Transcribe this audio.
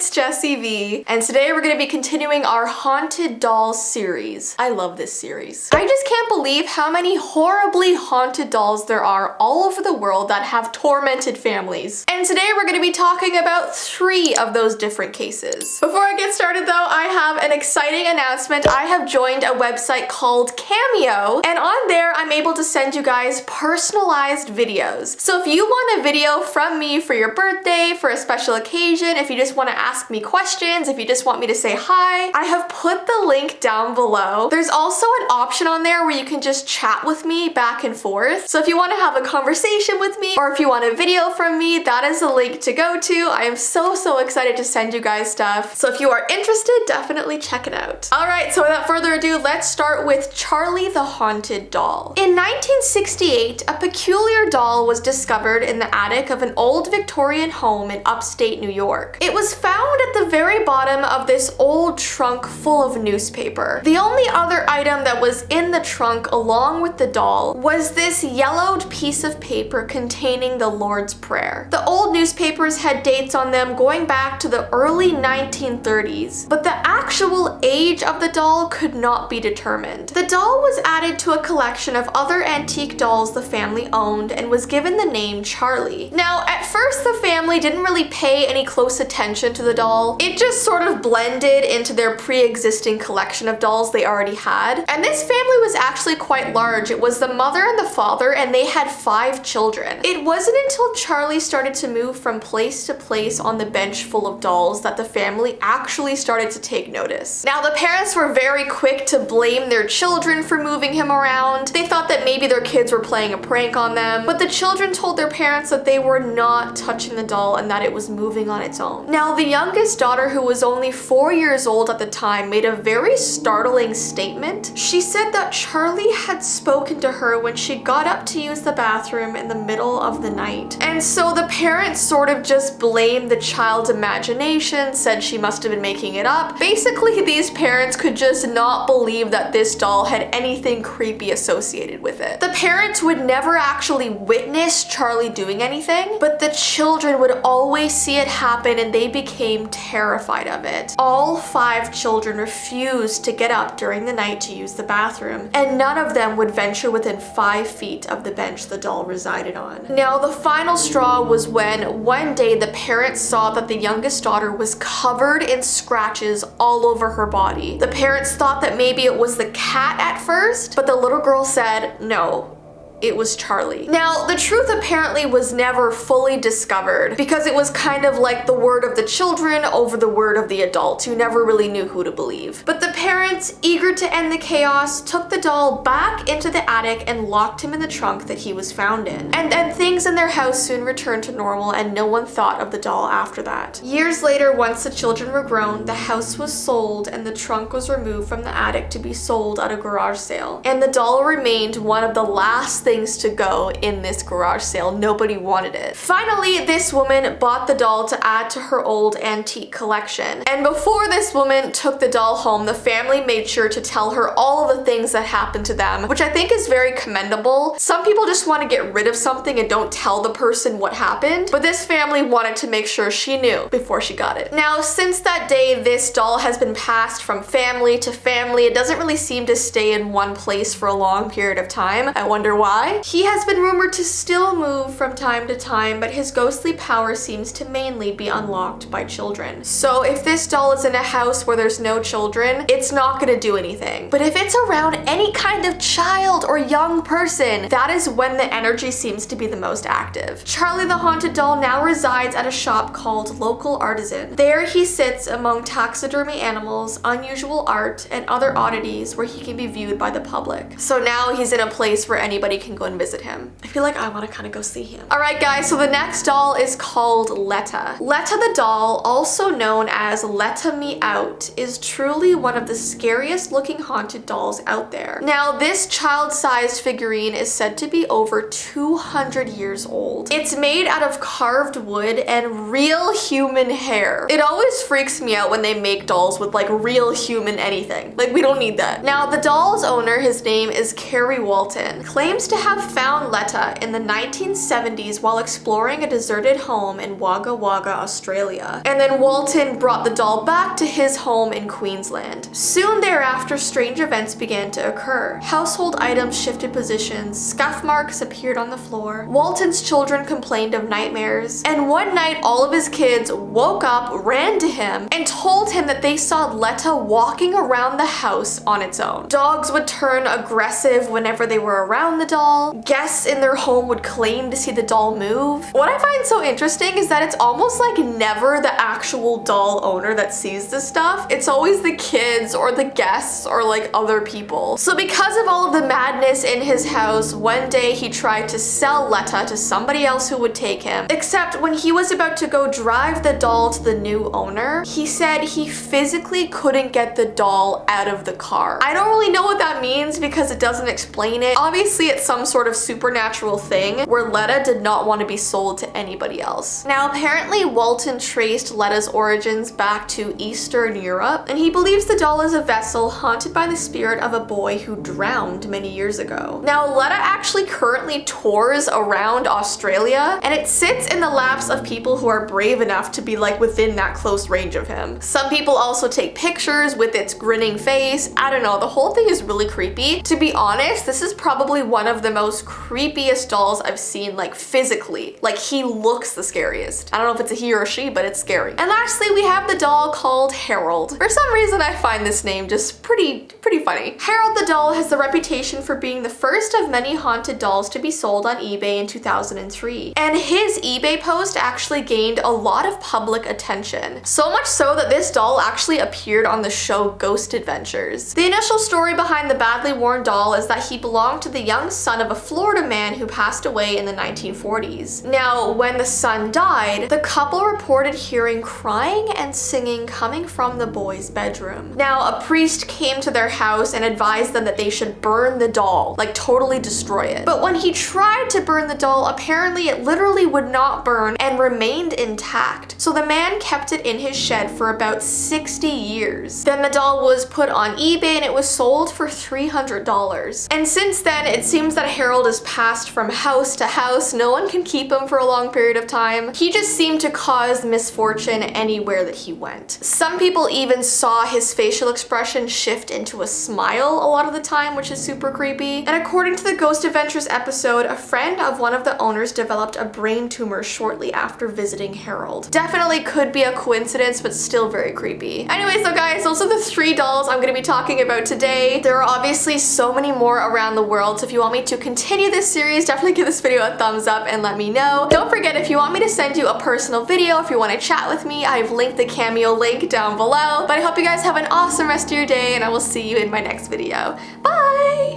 it's Jessii Vee, and today we're going to be continuing our Haunted Dolls series. I love this series. I just can't believe how many horribly haunted dolls there are all over the world that have tormented families. And today we're going to be talking about 3 of those different cases. Before I get started though, I have an exciting announcement. I have joined a website called Cameo, and on there I'm able to send you guys personalized videos. So if you want a video from me for your birthday, for a special occasion, if you just want to ask me questions, if you just want me to say hi, I have put the link down below. There's also an option on there where you can just chat with me back and forth. So if you want to have a conversation with me, or if you want a video from me, that is the link to go to. I am so excited to send you guys stuff. So if you are interested, definitely check it out. Alright, so without further ado, let's start with Charlie the Haunted Doll. In 1968, a peculiar doll was discovered in the attic of an old Victorian home in upstate New York. It was found at the very bottom of this old trunk full of newspaper. The only other item that was in the trunk along with the doll was this yellowed piece of paper containing the Lord's Prayer. The old newspapers had dates on them going back to the early 1930s, but the actual age of the doll could not be determined. The doll was added to a collection of other antique dolls the family owned and was given the name Charlie. Now, at first the family didn't really pay any close attention to the doll. It just sort of blended into their pre-existing collection of dolls they already had. And this family was actually quite large. It was the mother and the father, and they had 5 children. It wasn't until Charlie started to move from place to place on the bench full of dolls that the family actually started to take notice. Now, the parents were very quick to blame their children for moving him around. They thought that maybe their kids were playing a prank on them, but the children told their parents that they were not touching the doll and that it was moving on its own. Now, the youngest daughter, who was only 4 years old at the time, made a very startling statement. She said that Charlie had spoken to her when she got up to use the bathroom in the middle of the night. And so the parents sort of just blamed the child's imagination, said she must have been making it up. Basically, these parents could just not believe that this doll had anything creepy associated with it. The parents would never actually witness Charlie doing anything, but the children would always see it happen and they became terrified of it. All 5 children refused to get up during the night to use the bathroom, and none of them would venture within 5 feet of the bench the doll resided on. Now, the final straw was when one day the parents saw that the youngest daughter was covered in scratches all over her body. The parents thought that maybe it was the cat at first, but the little girl said no. It was Charlie. Now, the truth apparently was never fully discovered because it was kind of like the word of the children over the word of the adults. You never really knew who to believe. But the parents, eager to end the chaos, took the doll back into the attic and locked him in the trunk that he was found in. And things in their house soon returned to normal, and no one thought of the doll after that. Years later, once the children were grown, the house was sold and the trunk was removed from the attic to be sold at a garage sale. And the doll remained one of the last things to go in this garage sale. Nobody wanted it. Finally, this woman bought the doll to add to her old antique collection. And before this woman took the doll home, the family made sure to tell her all of the things that happened to them, which I think is very commendable. Some people just want to get rid of something and don't tell the person what happened, but this family wanted to make sure she knew before she got it. Now, since that day, this doll has been passed from family to family. It doesn't really seem to stay in one place for a long period of time. I wonder why. He has been rumored to still move from time to time, but his ghostly power seems to mainly be unlocked by children. So if this doll is in a house where there's no children, it's not gonna do anything. But if it's around any kind of child or young person, that is when the energy seems to be the most active. Charlie the Haunted Doll now resides at a shop called Local Artisan. There he sits among taxidermy animals, unusual art, and other oddities where he can be viewed by the public. So now he's in a place where anybody can go and visit him. I feel like I want to kind of go see him. Alright guys, so the next doll is called Letta. Letta the Doll, also known as Letta Me Out, is truly one of the scariest looking haunted dolls out there. Now, this child-sized figurine is said to be over 200 years old. It's made out of carved wood and real human hair. It always freaks me out when they make dolls with like real human anything. Like, we don't need that. Now, the doll's owner, his name is Carrie Walton, claims to have found Letta in the 1970s while exploring a deserted home in Wagga Wagga, Australia. And then Walton brought the doll back to his home in Queensland. Soon thereafter, strange events began to occur. Household items shifted positions, scuff marks appeared on the floor, Walton's children complained of nightmares, and one night all of his kids woke up, ran to him, and told him that they saw Letta walking around the house on its own. Dogs would turn aggressive whenever they were around the doll. Guests in their home would claim to see the doll move. What I find so interesting is that it's almost like never the actual doll owner that sees this stuff. It's always the kids or the guests or like other people. So because of all of the madness in his house, one day he tried to sell Letta to somebody else who would take him. Except when he was about to go drive the doll to the new owner, he said he physically couldn't get the doll out of the car. I don't really know what that means because it doesn't explain it. Obviously it's some sort of supernatural thing where Letta did not want to be sold to anybody else. Now apparently Walton traced Letta's origins back to Eastern Europe, and he believes the doll is a vessel haunted by the spirit of a boy who drowned many years ago. Now Letta actually currently tours around Australia, and it sits in the laps of people who are brave enough to be like within that close range of him. Some people also take pictures with its grinning face. I don't know, the whole thing is really creepy. To be honest, this is probably one of the most creepiest dolls I've seen, like physically. Like he looks the scariest. I don't know if it's a he or a she, but it's scary. And lastly, we have the doll called Harold. For some reason, I find this name just pretty funny. Harold the doll has the reputation for being the first of many haunted dolls to be sold on eBay in 2003. And his eBay post actually gained a lot of public attention. So much so that this doll actually appeared on the show Ghost Adventures. The initial story behind the badly worn doll is that he belonged to the young son of a Florida man who passed away in the 1940s. Now, when the son died, the couple reported hearing crying and singing coming from the boy's bedroom. Now, a priest came to their house and advised them that they should burn the doll, like totally destroy it. But when he tried to burn the doll, apparently it literally would not burn and remained intact. So the man kept it in his shed for about 60 years. Then the doll was put on eBay and it was sold for $300. And since then, it seems that Harold has passed from house to house. No one can keep him for a long period of time. He just seemed to cause misfortune anywhere that he went. Some people even saw his facial expression shift into a smile a lot of the time, which is super creepy. And according to the Ghost Adventures episode, a friend of one of the owners developed a brain tumor shortly after visiting Harold. Definitely could be a coincidence, but still very creepy. Anyways, so guys, those are the 3 dolls I'm gonna be talking about today. There are obviously so many more around the world, so if you want me to continue this series, definitely give this video a thumbs up and let me know. Don't forget, if you want me to send you a personal video, if you want to chat with me, I've linked the Cameo link down below. But I hope you guys have an awesome rest of your day, and I will see you in my next video. Bye!